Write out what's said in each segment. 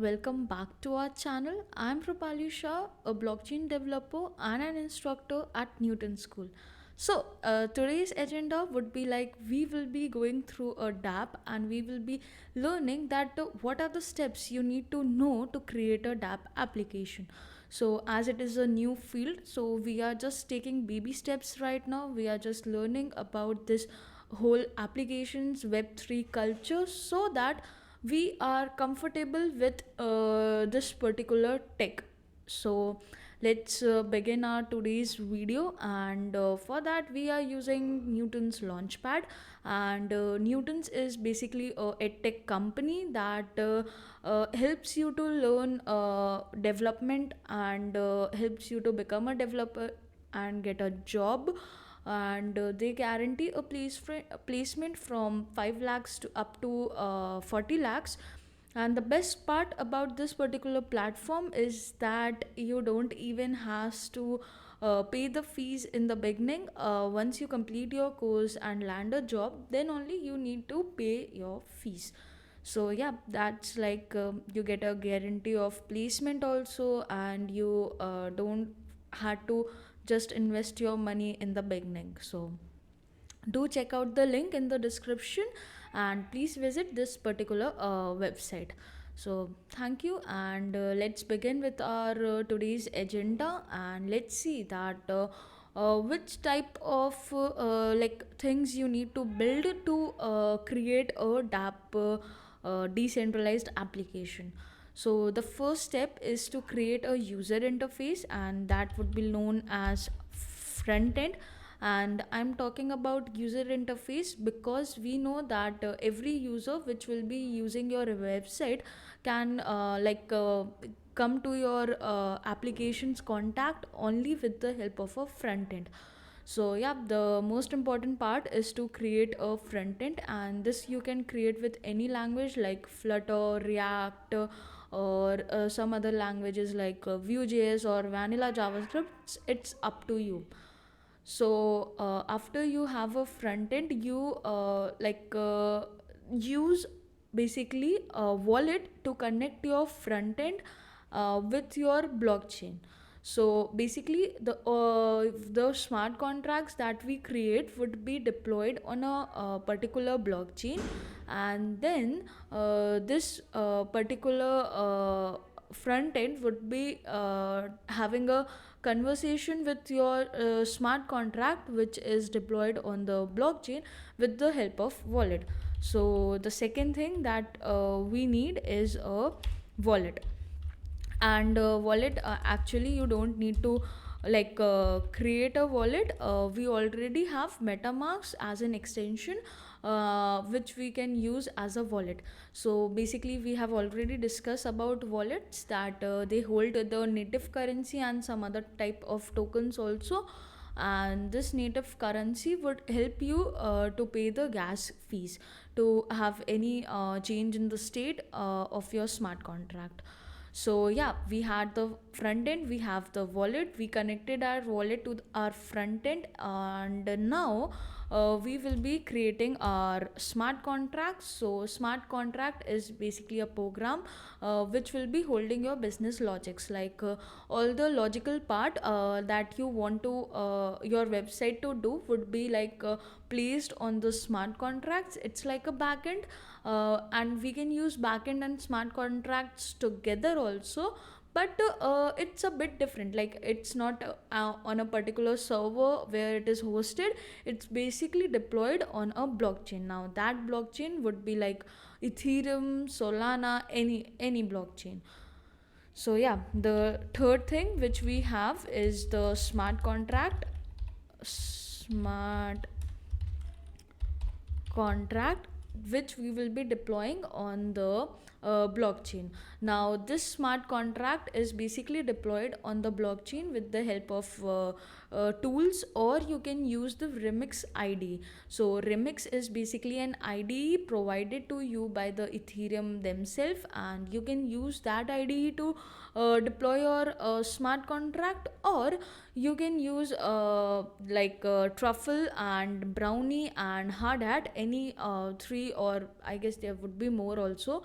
welcome back to our channel. I'm Rupali Shah, a blockchain developer and an instructor at Newton School. Today's agenda would be like we will be going through a DApp and we will be learning that what are the steps you need to know to create a DApp application. So, as it is a new field, so we are just taking baby steps right now. We are just learning about this whole applications web3 culture so that we are comfortable with this particular tech. So let's begin our today's video, and for that we are using Newton's Launchpad. And Newton's is basically a edtech company that helps you to learn development and helps you to become a developer and get a job. And they guarantee a placement from 5 lakhs to up to 40 lakhs. And the best part about this particular platform is that you don't even has to pay the fees in the beginning. Once you complete your course and land a job, then only you need to pay your fees. So yeah, that's like you get a guarantee of placement also, and you don't had to just invest your money in the beginning. So do check out the link in the description and please visit this particular website. So thank you, and let's begin with our today's agenda, and let's see that which type of like things you need to build to create a DApp decentralized application. So the first step is to create a user interface, and that would be known as front end. And I'm talking about user interface because we know that every user which will be using your website can come to your application's contact only with the help of a front end. So yeah, the most important part is to create a front end, and this you can create with any language like Flutter, React, or some other languages like Vue.js or vanilla JavaScript. It's up to you. So after you have a front end, you use basically a wallet to connect your front end with your blockchain. So basically the smart contracts that we create would be deployed on a particular blockchain, and then this particular front end would be having a conversation with your smart contract which is deployed on the blockchain with the help of wallet. So the second thing that we need is a wallet. And wallet, actually you don't need to create a wallet. We already have MetaMask as an extension which we can use as a wallet. So basically we have already discussed about wallets that they hold the native currency and some other type of tokens also, and this native currency would help you to pay the gas fees to have any change in the state of your smart contract. So yeah, we had the front end, we have the wallet, we connected our wallet to our front end, and now we will be creating our smart contracts. So smart contract is basically a program which will be holding your business logics, like all the logical part that you want to your website to do would be placed on the smart contracts. It's like a backend, and we can use backend and smart contracts together also. But it's a bit different, like it's not on a particular server where it is hosted. It's basically deployed on a blockchain. Now that blockchain would be like Ethereum, Solana, any blockchain. So yeah, the third thing which we have is the smart contract which we will be deploying on the blockchain. Now this smart contract is basically deployed on the blockchain with the help of tools, or you can use the Remix IDE. So Remix is basically an IDE provided to you by the Ethereum themselves, and you can use that IDE to deploy your smart contract, or you can use Truffle and Brownie and Hard Hat, any three, or I guess there would be more also.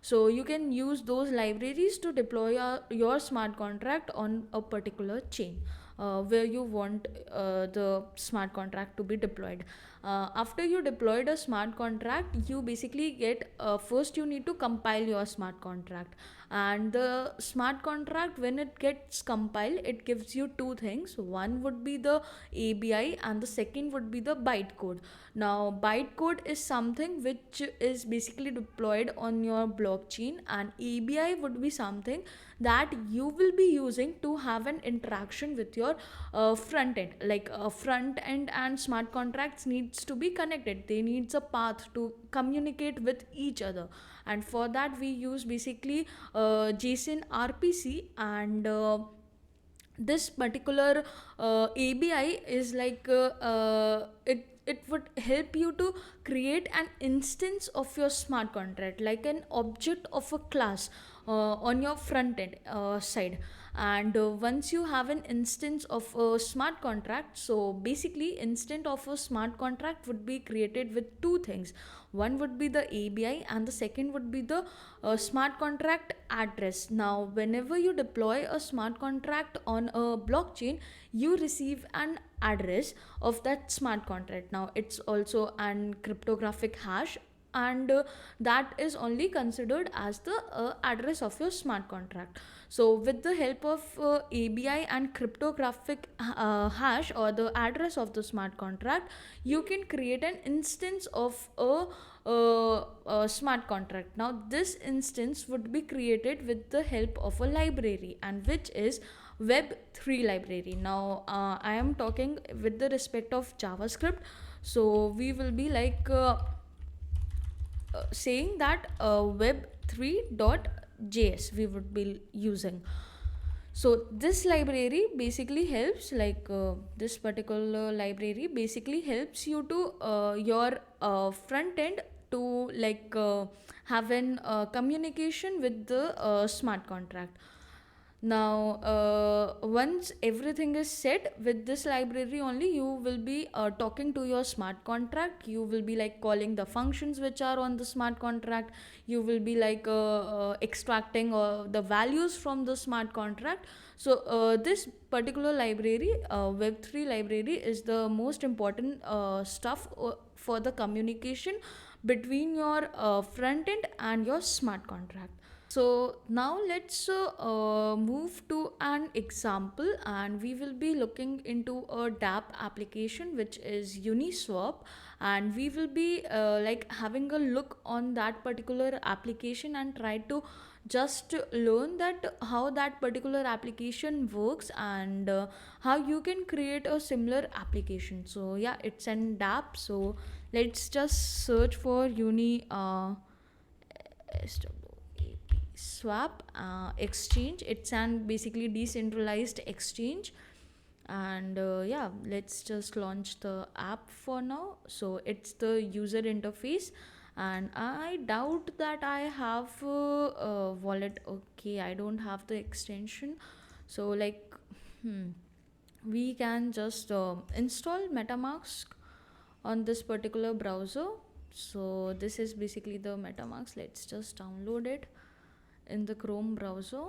So you can use those libraries to deploy your smart contract on a particular chain where you want the smart contract to be deployed. After you deployed a smart contract, you basically get first you need to compile your smart contract. And the smart contract, when it gets compiled, it gives you two things. One would be the ABI, and the second would be the bytecode. Now bytecode is something which is basically deployed on your blockchain, and ABI would be something that you will be using to have an interaction with your front end. Like front end and smart contracts needs to be connected, they needs a path to communicate with each other. And for that we use basically JSON RPC. And this particular ABI is like it would help you to create an instance of your smart contract, like an object of a class on your front end side. And once you have an instance of a smart contract, so basically instant of a smart contract would be created with two things. One would be the ABI, and the second would be the smart contract address. Now whenever you deploy a smart contract on a blockchain, you receive an address of that smart contract. Now it's also an cryptographic hash, and that is only considered as the address of your smart contract. So with the help of ABI and cryptographic hash, or the address of the smart contract, you can create an instance of a smart contract. Now this instance would be created with the help of a library, and which is Web3 library. Now I am talking with the respect of JavaScript. So we will be like saying that web3.js we would be using. So this library basically helps, like this particular library basically helps you to your front end to like have an communication with the smart contract. Now once everything is set with this library only, you will be talking to your smart contract. You will be like calling the functions which are on the smart contract. You will be like extracting the values from the smart contract. So this particular library, Web3 library, is the most important stuff for the communication between your front end and your smart contract. So now let's move to an example, and we will be looking into a dApp application which is Uniswap. And we will be like having a look on that particular application and try to just learn that how that particular application works, and how you can create a similar application. So yeah, it's an dApp. So let's just search for Uni swap exchange. It's an basically decentralized exchange. And yeah, let's just launch the app for now. So it's the user interface, and I doubt that I have a wallet. Okay, I don't have the extension. So like hmm, we can just install MetaMask on this particular browser. So this is basically the MetaMask. Let's just download it in the Chrome browser.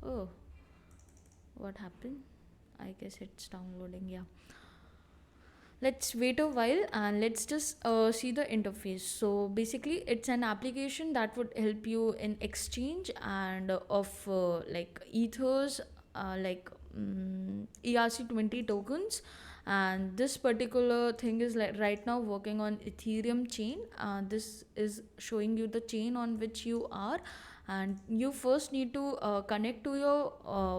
Oh, what happened? I guess it's downloading. Yeah, let's wait a while and let's just see the interface. So basically it's an application that would help you in exchange and of like ethers, like ERC20 tokens. And this particular thing is like right now working on Ethereum chain. This is showing you the chain on which you are, and you first need to connect to your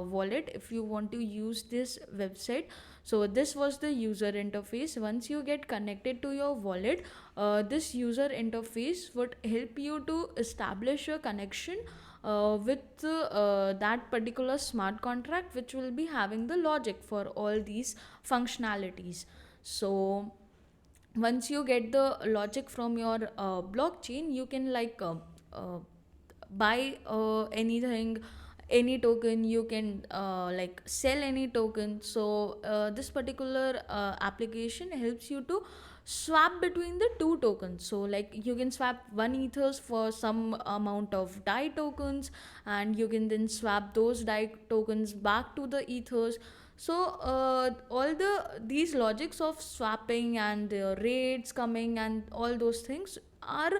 wallet if you want to use this website. So this was the user interface. Once you get connected to your wallet, this user interface would help you to establish a connection with that particular smart contract, which will be having the logic for all these functionalities. So once you get the logic from your blockchain, you can like buy anything, any token, you can like sell any token. So this particular application helps you to swap between the two tokens. So like you can swap one ethers for some amount of DAI tokens, and you can then swap those DAI tokens back to the ethers. So all these logics of swapping and the rates coming and all those things are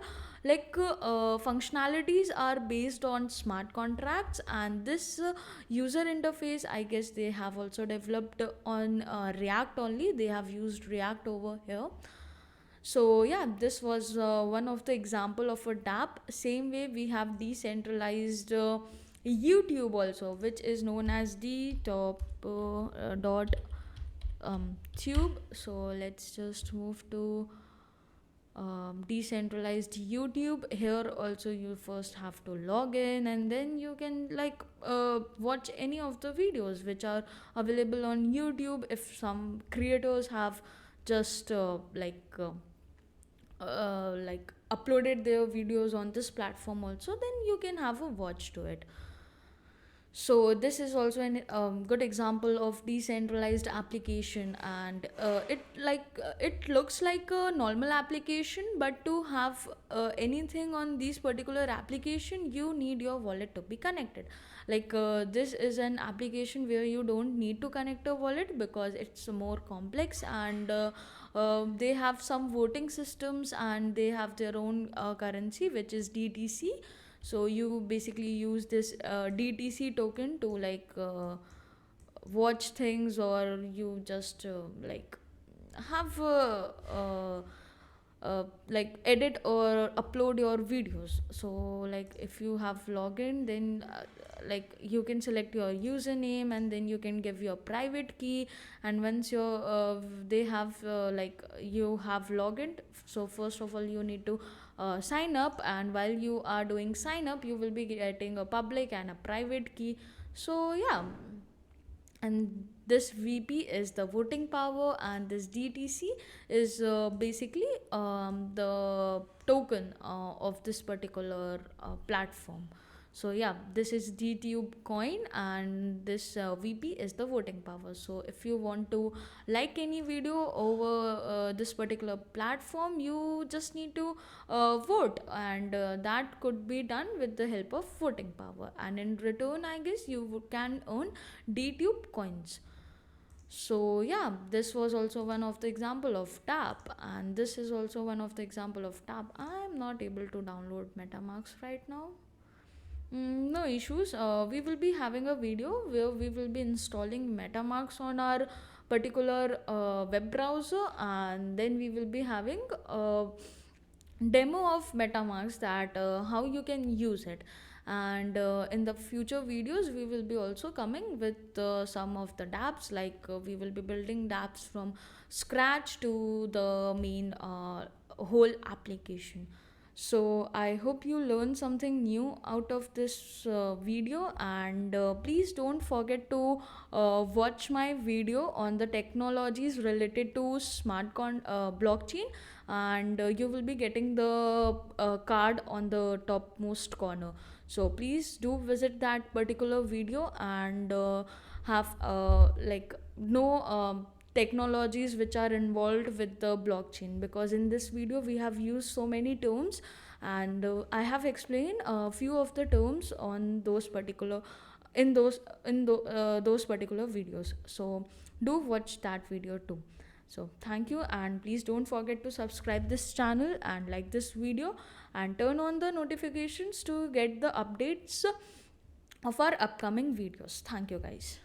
like functionalities are based on smart contracts. And this user interface, I guess they have also developed on React only. They have used React over here. So yeah, this was one of the example of a dApp. Same way we have decentralized YouTube also, which is known as the top dot tube. So let's just move to decentralized YouTube. Here also you first have to log in, and then you can like watch any of the videos which are available on YouTube. If some creators have just like uploaded their videos on this platform also, then you can have a watch to it. So this is also an good example of decentralized application. And it looks like a normal application, but to have anything on this particular application, you need your wallet to be connected. Like this is an application where you don't need to connect a wallet because it's more complex. And they have some voting systems, and they have their own currency, which is DTC. So you basically use this DTC token to like watch things, or you just like have like edit or upload your videos. So like if you have login, then like you can select your username, and then you can give your private key. And once you're they have like you have logged, so first of all you need to sign up. And while you are doing sign up, you will be getting a public and a private key. So yeah, and this VP is the voting power, and this DTC is basically the token of this particular platform. So yeah, this is DTube coin, and this VP is the voting power. So if you want to like any video over this particular platform, you just need to vote. And that could be done with the help of voting power. And in return, I guess you can earn DTube coins. So yeah, this was also one of the example of tap, and this is also one of the example of tap. I am not able to download MetaMask right now. No issues. We will be having a video where we will be installing MetaMask on our particular web browser, and then we will be having a demo of MetaMask, that how you can use it. And in the future videos, we will be also coming with some of the dApps. Like we will be building dApps from scratch to the main whole application. So I hope you learned something new out of this video. And please don't forget to watch my video on the technologies related to blockchain. And you will be getting the card on the topmost corner. So please do visit that particular video, and have like know technologies which are involved with the blockchain, because in this video we have used so many terms. And I have explained a few of the terms on those particular those particular videos. So do watch that video too. So thank you, and please don't forget to subscribe this channel and like this video, and turn on the notifications to get the updates of our upcoming videos. Thank you guys.